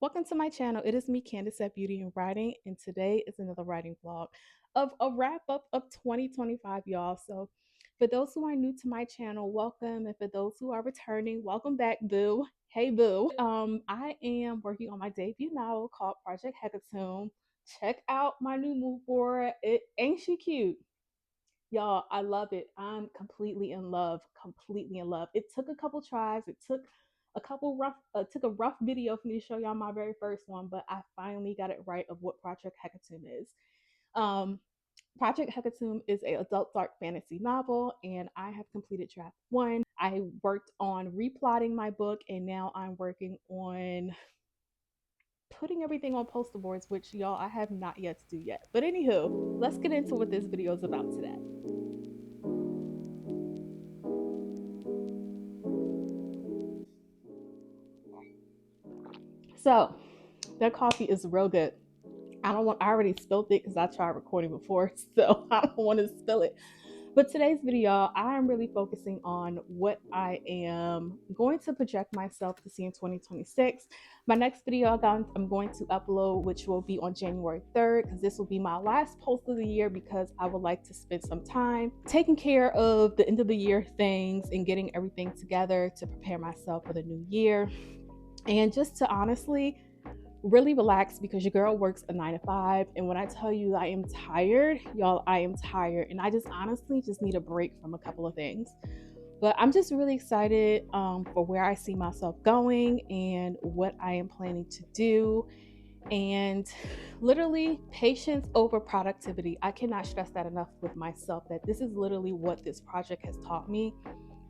Welcome to my channel. It is me, Candice at Beauty and Writing, and today is another writing vlog of a wrap up of 2025, y'all. So, for those who are new to my channel, welcome, and for those who are returning, welcome back, boo. Hey, boo. I am working on my debut novel called Project HECATOMB. Check out my new mood board. Ain't she cute? Y'all, I love it. I'm completely in love, completely in love. It took a couple tries. It took took a rough video for me to show y'all my very first one, but I finally got it right of what Project HECATOMB is. Um, Project HECATOMB is a adult dark fantasy novel, and I have completed draft one. I worked on replotting my book, and now I'm working on putting everything on poster boards, which y'all I have not yet to do yet. But anywho, let's get into what this video is about today. So that coffee is real good. I already spilled it because I tried recording before, so I don't want to spill it. But today's video, I am really focusing on what I am going to project myself to see in 2026. My next video I'm going to upload, which will be on January 3rd, because this will be my last post of the year, because I would like to spend some time taking care of the end of the year things and getting everything together to prepare myself for the new year. And just to honestly really relax, because your girl works a 9 to 5, and when I tell you I am tired, y'all, I am tired, and I just honestly just need a break from a couple of things. But I'm just really excited for where I see myself going and what I am planning to do. And literally, patience over productivity. I cannot stress that enough with myself, that this is literally what this project has taught me.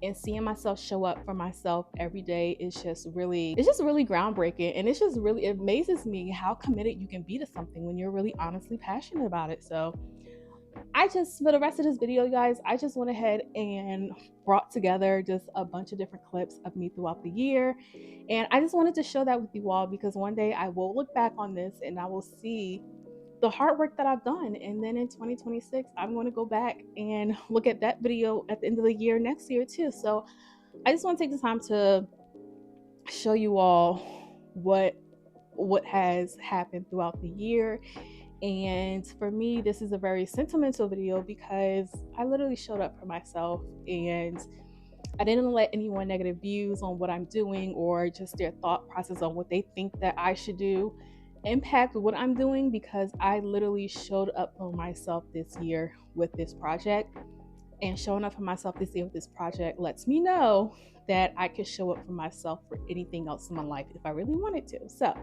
And seeing myself show up for myself every day is just really groundbreaking. And it amazes me how committed you can be to something when you're really honestly passionate about it. So for the rest of this video, guys, I just went ahead and brought together just a bunch of different clips of me throughout the year. And I just wanted to show that with you all, because one day I will look back on this and I will see the hard work that I've done. And then in 2026, I'm going to go back and look at that video at the end of the year next year too. So I just want to take the time to show you all what has happened throughout the year. And for me, this is a very sentimental video, because I literally showed up for myself, and I didn't let anyone negative views on what I'm doing or just their thought process on what they think that I should do impact what I'm doing, because I literally showed up for myself this year with this project. And showing up for myself this year with this project lets me know that I can show up for myself for anything else in my life if I really wanted to. So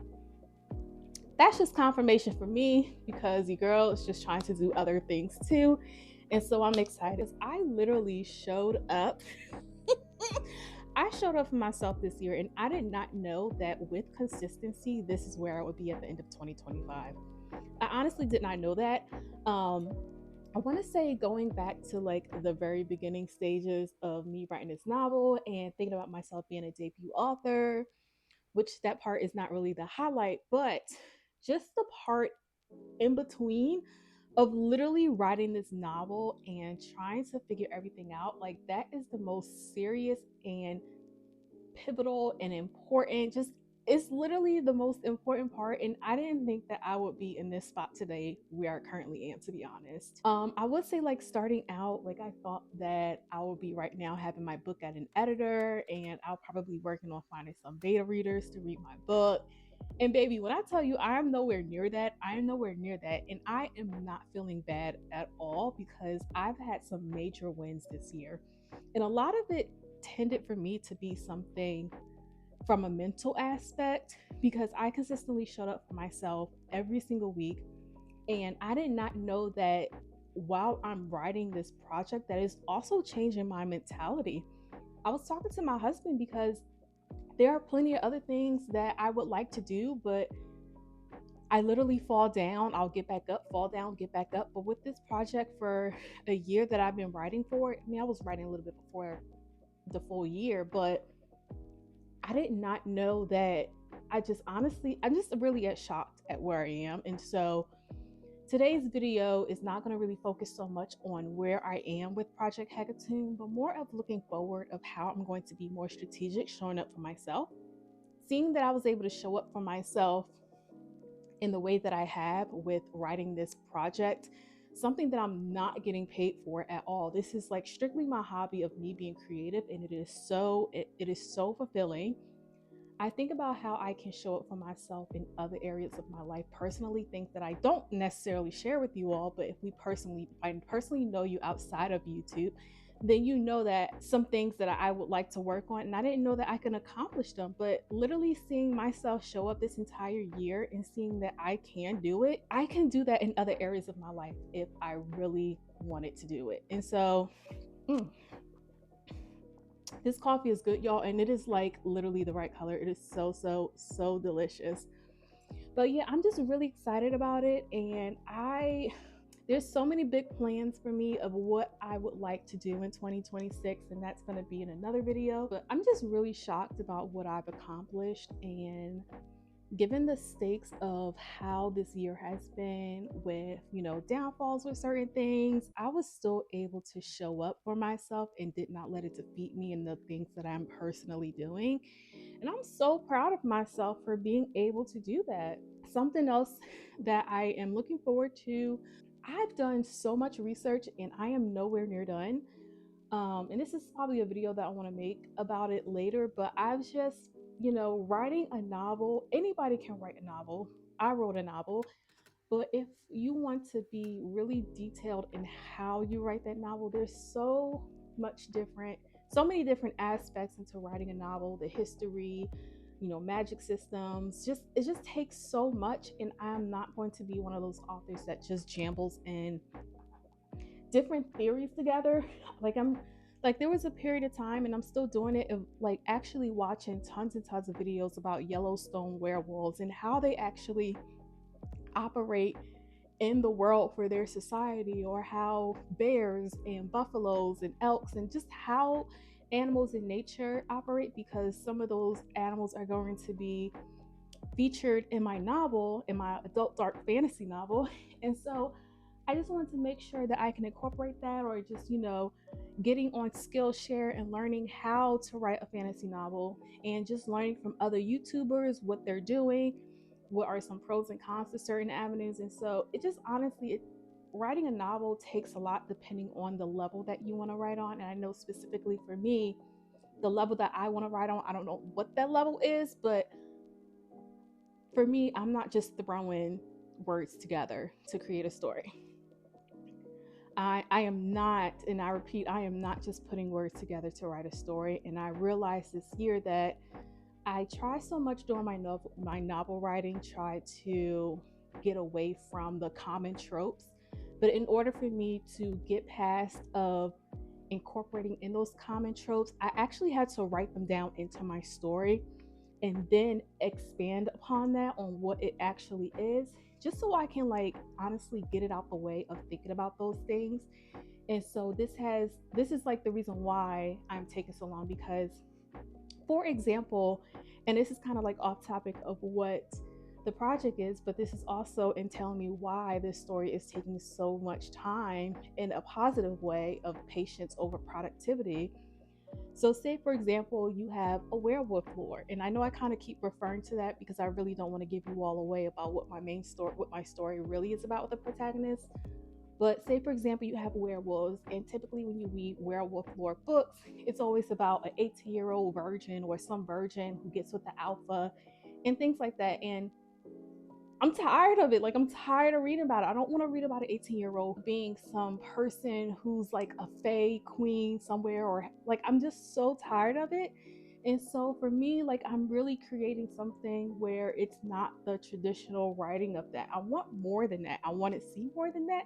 that's just confirmation for me, because your girl is just trying to do other things too. And so I'm excited. I literally showed up. I showed up for myself this year, and I did not know that with consistency, this is where I would be at the end of 2025. I honestly did not know that. I want to say, going back to like the very beginning stages of me writing this novel and thinking about myself being a debut author, which that part is not really the highlight, but just the part in between of literally writing this novel and trying to figure everything out, like that is the most serious and pivotal and important. Just it's literally the most important part, and I didn't think that I would be in this spot today where I currently am, to be honest. I would say, like, starting out, like, I thought that I would be right now having my book at an editor, and I'll probably working on finding some beta readers to read my book. And baby, when I tell you I am nowhere near that, and I am not feeling bad at all, because I've had some major wins this year, and a lot of it tended for me to be something from a mental aspect, because I consistently showed up for myself every single week. And I did not know that while I'm writing this project, that is also changing my mentality. I was talking to my husband, because there are plenty of other things that I would like to do, but I literally fall down, I'll get back up, fall down, get back up. But with this project for a year that I've been writing for, I mean, I was writing a little bit before the full year, but I did not know that. I'm just really shocked at where I am. And so today's video is not going to really focus so much on where I am with Project HECATOMB, but more of looking forward of how I'm going to be more strategic, showing up for myself. seeing that I was able to show up for myself in the way that I have with writing this project, something that I'm not getting paid for at all. This is like strictly my hobby of me being creative, and it is so fulfilling. I think about how I can show up for myself in other areas of my life personally, things that I don't necessarily share with you all, but if I personally know you outside of YouTube, then you know that some things that I would like to work on, and I didn't know that I can accomplish them. But literally seeing myself show up this entire year and seeing that I can do it, I can do that in other areas of my life if I really wanted to do it. And so, this coffee is good, y'all, and it is like literally the right color. It is so delicious. But yeah, I'm just really excited about it, and there's so many big plans for me of what I would like to do in 2026, and that's going to be in another video. But I'm just really shocked about what I've accomplished, and given the stakes of how this year has been with, downfalls with certain things, I was still able to show up for myself and did not let it defeat me in the things that I'm personally doing. And I'm so proud of myself for being able to do that. Something else that I am looking forward to, I've done so much research and I am nowhere near done. And this is probably a video that I want to make about it later, but I've just, writing a novel, anybody can write a novel. I wrote a novel, but if you want to be really detailed in how you write that novel, there's so many different aspects into writing a novel, the history, magic systems, it just takes so much. And I'm not going to be one of those authors that just jambles in different theories together. There was a period of time, and I'm still doing it, of like actually watching tons and tons of videos about Yellowstone werewolves and how they actually operate in the world for their society, or how bears and buffaloes and elks and just how animals in nature operate, because some of those animals are going to be featured in my novel, in my adult dark fantasy novel. And so I just wanted to make sure that I can incorporate that, or just, getting on Skillshare and learning how to write a fantasy novel, and just learning from other YouTubers what they're doing, what are some pros and cons to certain avenues. And so it just honestly, writing a novel takes a lot depending on the level that you want to write on. And I know specifically for me, the level that I want to write on, I don't know what that level is, but for me, I'm not just throwing words together to create a story. I am not, and I repeat, I am not just putting words together to write a story. And I realized this year that I try so much during my novel writing, try to get away from the common tropes. But in order for me to get past of incorporating in those common tropes, I actually had to write them down into my story and then expand upon that on what it actually is, just so I can honestly get it out the way of thinking about those things. And so this is like the reason why I'm taking so long, because, for example, and this is kind of like off topic of what the project is, but this is also in telling me why this story is taking so much time in a positive way of patience over productivity. So say, for example, you have a werewolf lore, and I know I kind of keep referring to that because I really don't want to give you all away about what my story really is about with the protagonist. But say, for example, you have werewolves, and typically when you read werewolf lore books, it's always about an 18-year-old virgin or some virgin who gets with the alpha and things like that. And I'm tired of it. I'm tired of reading about it. I don't want to read about an 18-year-old being some person who's like a fae queen somewhere, or I'm just so tired of it. And so for me, I'm really creating something where it's not the traditional writing of that. I want more than that. I want to see more than that.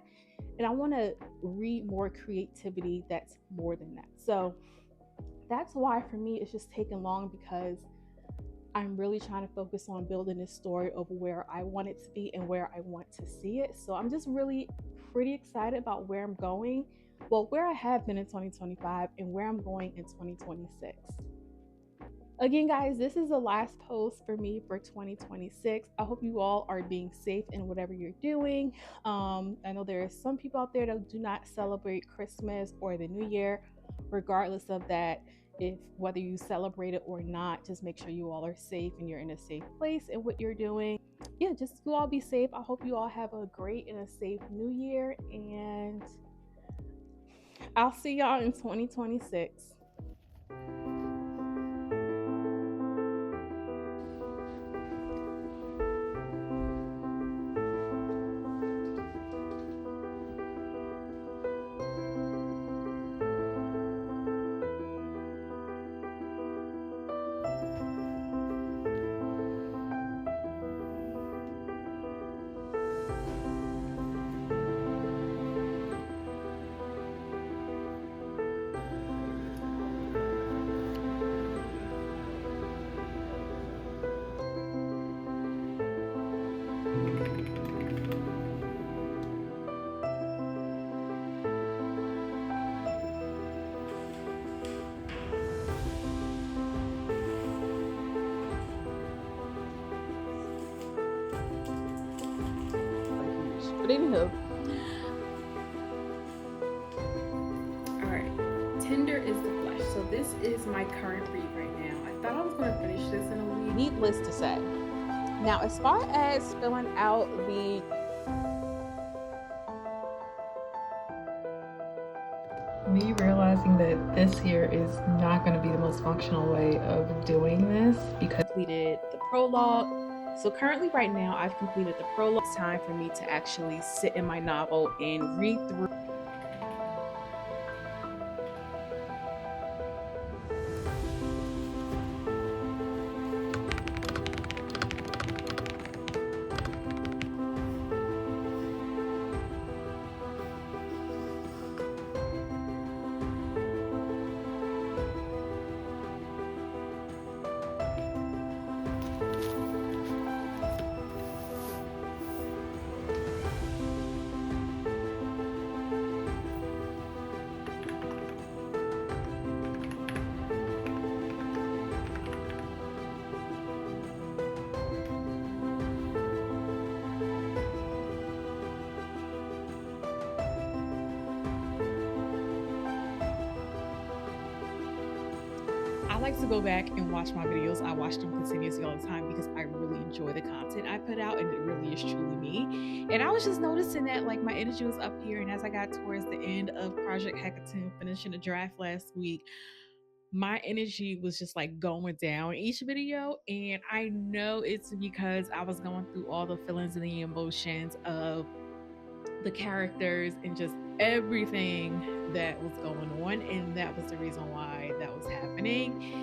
And I want to read more creativity that's more than that. So that's why for me, it's just taken long, because I'm really trying to focus on building this story of where I want it to be and where I want to see it. So I'm just really pretty excited about where I'm going. Well, where I have been in 2025 and where I'm going in 2026. Again, guys, this is the last post for me for 2026. I hope you all are being safe in whatever you're doing. I know there are some people out there that do not celebrate Christmas or the New Year. Regardless of that, if whether you celebrate it or not, just make sure you all are safe and you're in a safe place in what you're doing. Yeah, just you all be safe. I hope you all have a great and a safe new year, and I'll see y'all in 2026. But anywho, all right, tender is the flesh. So this is my current read right now. I thought I was going to finish this in a week. Needless to say. Now, as far as filling out the me realizing that this here is not going to be the most functional way of doing this because I completed the prologue. So currently right now I've completed the prologue. It's time for me to actually sit in my novel and read through. I like to go back and watch my videos. I watch them continuously all the time because I really enjoy the content I put out, and it really is truly me. And I was just noticing that like my energy was up here, and as I got towards the end of Project HECATOMB, finishing the draft last week, my energy was just like going down each video. And I know it's because I was going through all the feelings and the emotions of the characters and just everything that was going on, and that was the reason why that was happening.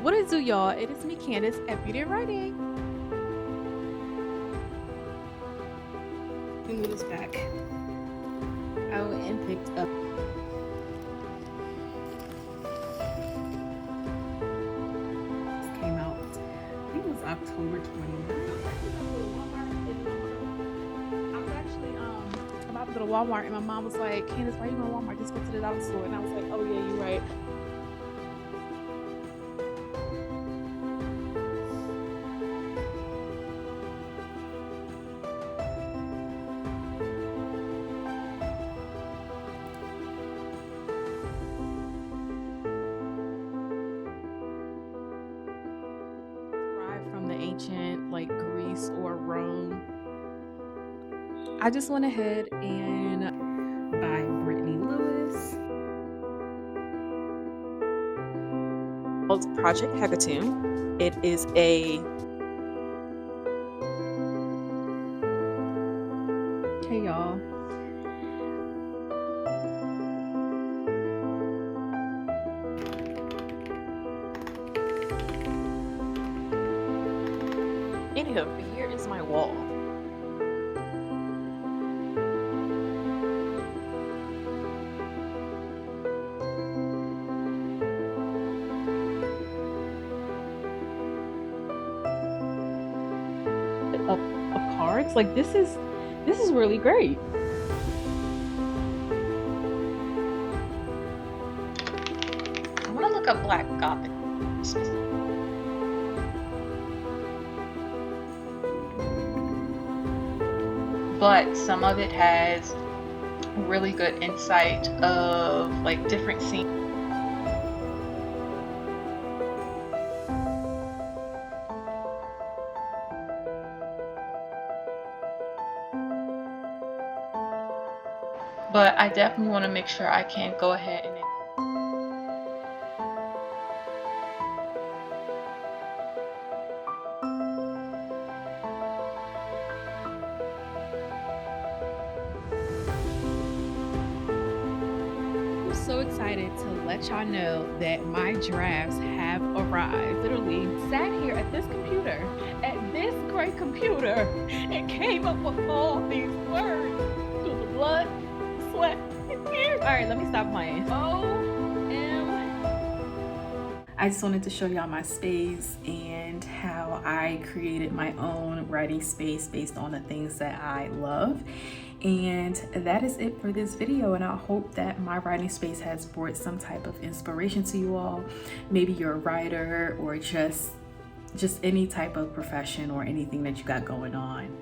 What it do, y'all? It is me, Candice, at Beauty and Writing. Let me move this back. I went and picked up. This came out, I think it was October 29th. I was actually about to go to Walmart, and my mom was like, Candice, why are you going to Walmart? Just go to the dollar store. And I was like, oh yeah, you're right. From the ancient like Greece or Rome. I just went ahead and by Brittany Lewis. called Project HECATOMB. It is a Hey y'all. Anywho, here is my wall. Of cards, like this is really great. I want to look up Black Gothic. But some of it has really good insight of like different scenes. But I definitely want to make sure I can go ahead and so excited to let y'all know that my drafts have arrived. Literally sat here at this computer, at this great computer, and came up with all these words through the blood, sweat, and tears. All right, let me stop playing. I just wanted to show y'all my space and how I created my own writing space based on the things that I love. And that is it for this video, and I hope that my writing space has brought some type of inspiration to you all. Maybe you're a writer or just any type of profession or anything that you got going on.